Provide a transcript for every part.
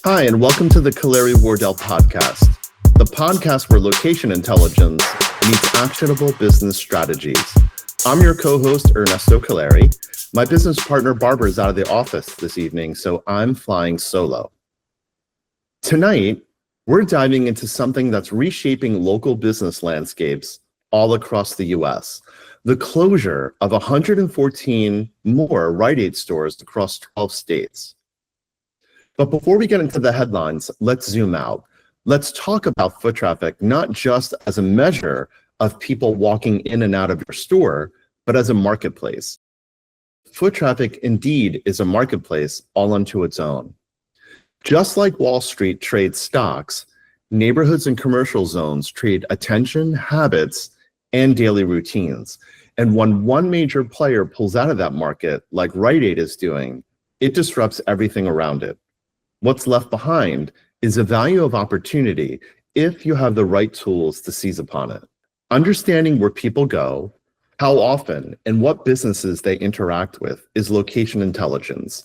Hi, and welcome to the Kaleri Wardell podcast, the podcast where location intelligence meets actionable business strategies. I'm your co-host, Ernesto Kaleri. My business partner, Barbara, is out of the office this evening, so I'm flying solo. Tonight, we're diving into something that's reshaping local business landscapes all across the U.S., the closure of 114 more Rite Aid stores across 12 states. But before we get into the headlines, let's zoom out. Let's talk about foot traffic, not just as a measure of people walking in and out of your store, but as a marketplace. Foot traffic indeed is a marketplace all unto its own. Just like Wall Street trades stocks, neighborhoods and commercial zones trade attention, habits, and daily routines. And when one major player pulls out of that market, like Rite Aid is doing, it disrupts everything around it. What's left behind is a value of opportunity if you have the right tools to seize upon it. Understanding where people go, how often, and what businesses they interact with is location intelligence.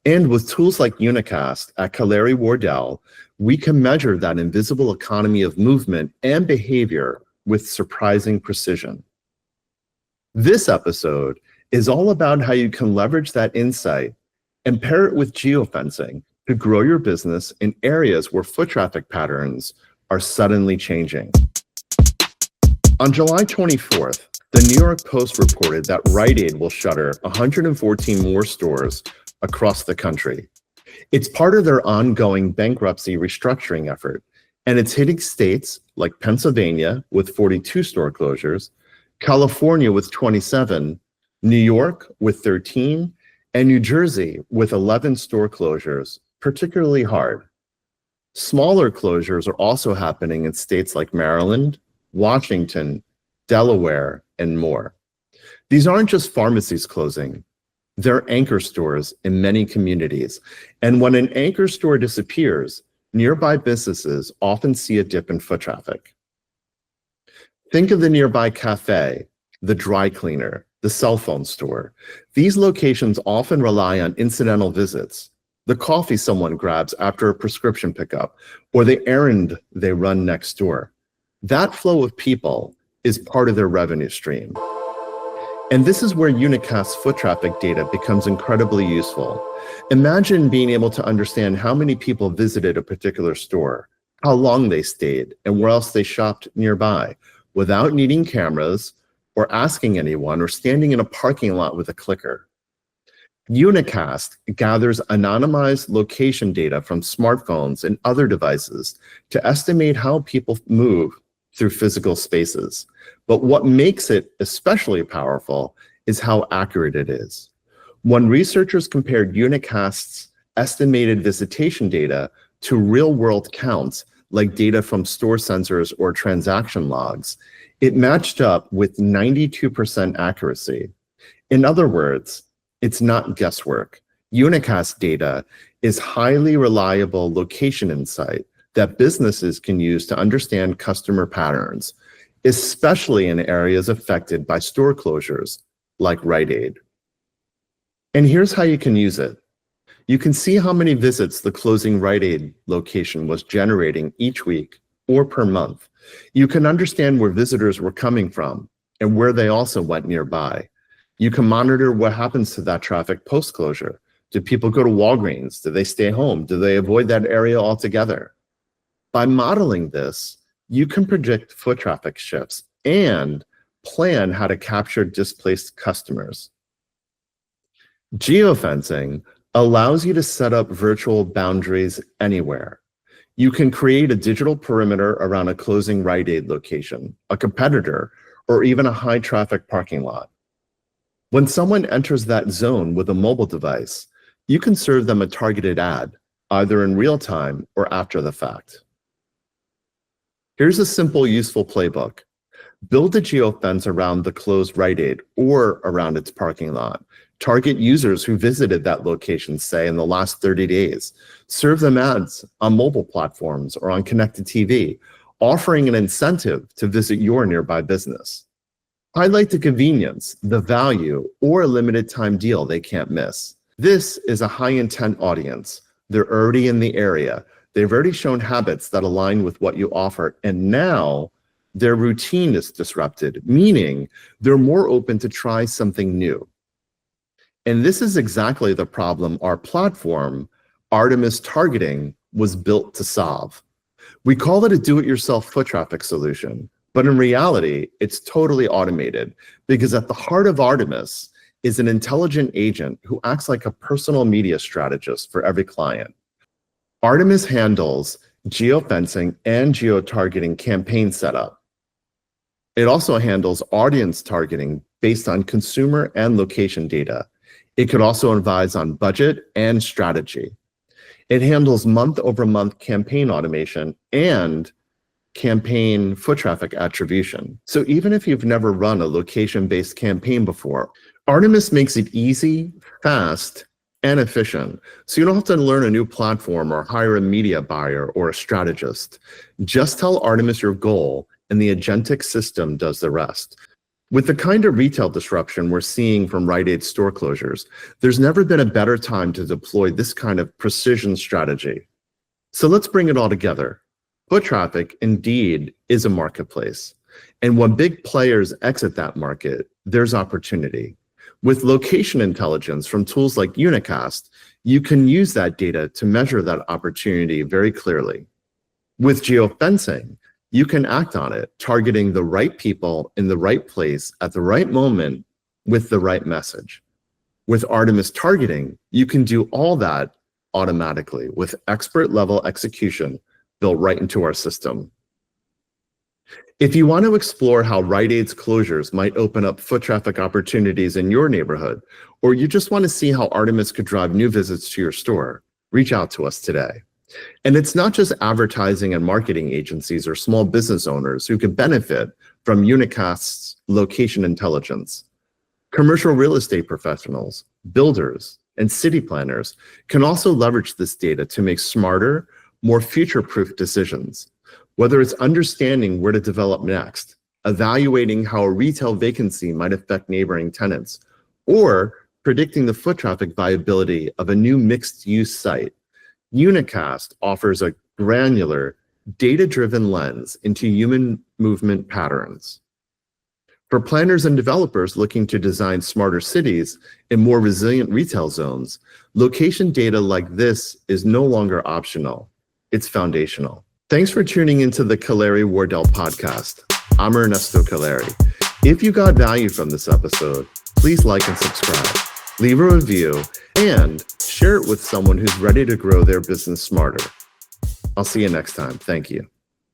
And with tools like Unacast at Kaleri Wardell, we can measure that invisible economy of movement and behavior with surprising precision. This episode is all about how you can leverage that insight and pair it with geofencing to grow your business in areas where foot traffic patterns are suddenly changing. On July 24th, the New York Post reported that Rite Aid will shutter 114 more stores across the country. It's part of their ongoing bankruptcy restructuring effort, and it's hitting states like Pennsylvania with 42 store closures, California with 27, New York with 13, and New Jersey with 11 store closures, particularly hard. Smaller closures are also happening in states like Maryland, Washington, Delaware, and more. These aren't just pharmacies closing, they're anchor stores in many communities. And when an anchor store disappears, nearby businesses often see a dip in foot traffic. Think of the nearby cafe, the dry cleaner, the cell phone store. These locations often rely on incidental visits, the coffee someone grabs after a prescription pickup, or the errand they run next door. That flow of people is part of their revenue stream. And this is where Unacast's foot traffic data becomes incredibly useful. Imagine being able to understand how many people visited a particular store, how long they stayed, and where else they shopped nearby, without needing cameras or asking anyone or standing in a parking lot with a clicker. Unacast gathers anonymized location data from smartphones and other devices to estimate how people move through physical spaces. But what makes it especially powerful is how accurate it is. When researchers compared Unacast's estimated visitation data to real-world counts, like data from store sensors or transaction logs, it matched up with 92% accuracy. In other words, it's not guesswork. Unacast data is highly reliable location insight that businesses can use to understand customer patterns, especially in areas affected by store closures like Rite Aid. And here's how you can use it. You can see how many visits the closing Rite Aid location was generating each week or per month. You can understand where visitors were coming from and where they also went nearby. You can monitor what happens to that traffic post-closure. Do people go to Walgreens? Do they stay home? Do they avoid that area altogether? By modeling this, you can predict foot traffic shifts and plan how to capture displaced customers. Geofencing allows you to set up virtual boundaries anywhere. You can create a digital perimeter around a closing Rite Aid location, a competitor, or even a high-traffic parking lot. When someone enters that zone with a mobile device, you can serve them a targeted ad, either in real time or after the fact. Here's a simple, useful playbook. Build a geofence around the closed Rite Aid or around its parking lot. Target users who visited that location, say, in the last 30 days. Serve them ads on mobile platforms or on connected TV, offering an incentive to visit your nearby business. Highlight the convenience, the value, or a limited time deal they can't miss. This is a high intent audience, They're already in the area. They've already shown habits that align with what you offer. And now their routine is disrupted, meaning they're more open to try something new. And this is exactly the problem our platform, Artemis Targeting, was built to solve. We call it a do-it-yourself foot traffic solution, but in reality, it's totally automated because at the heart of Artemis is an intelligent agent who acts like a personal media strategist for every client. Artemis handles geofencing and geo-targeting campaign setup. It also handles audience targeting based on consumer and location data. It could also advise on budget and strategy. It handles month-over-month campaign automation and campaign foot traffic attribution. So even if you've never run a location-based campaign before, Artemis makes it easy, fast, and efficient. So you don't have to learn a new platform or hire a media buyer or a strategist. Just tell Artemis your goal and the agentic system does the rest. With the kind of retail disruption we're seeing from Rite Aid store closures, there's never been a better time to deploy this kind of precision strategy. So let's bring it all together. Foot traffic indeed is a marketplace. And when big players exit that market, there's opportunity. With location intelligence from tools like Unacast, you can use that data to measure that opportunity very clearly. With geofencing, you can act on it, targeting the right people in the right place at the right moment with the right message. With Artemis Targeting, you can do all that automatically with expert level execution built right into our system. If you want to explore how Rite Aid's closures might open up foot traffic opportunities in your neighborhood, or you just want to see how Artemis could drive new visits to your store, reach out to us today. And it's not just advertising and marketing agencies or small business owners who could benefit from Unacast's location intelligence. Commercial real estate professionals, builders, and city planners can also leverage this data to make smarter, more future-proof decisions. Whether it's understanding where to develop next, evaluating how a retail vacancy might affect neighboring tenants, or predicting the foot traffic viability of a new mixed-use site, Unacast offers a granular, data-driven lens into human movement patterns. For planners and developers looking to design smarter cities and more resilient retail zones, location data like this is no longer optional. It's foundational. Thanks for tuning into the Kaleri Wardell podcast. I'm Ernesto Kaleri. If you got value from this episode, please like and subscribe, leave a review, and share it with someone who's ready to grow their business smarter. I'll see you next time. Thank you.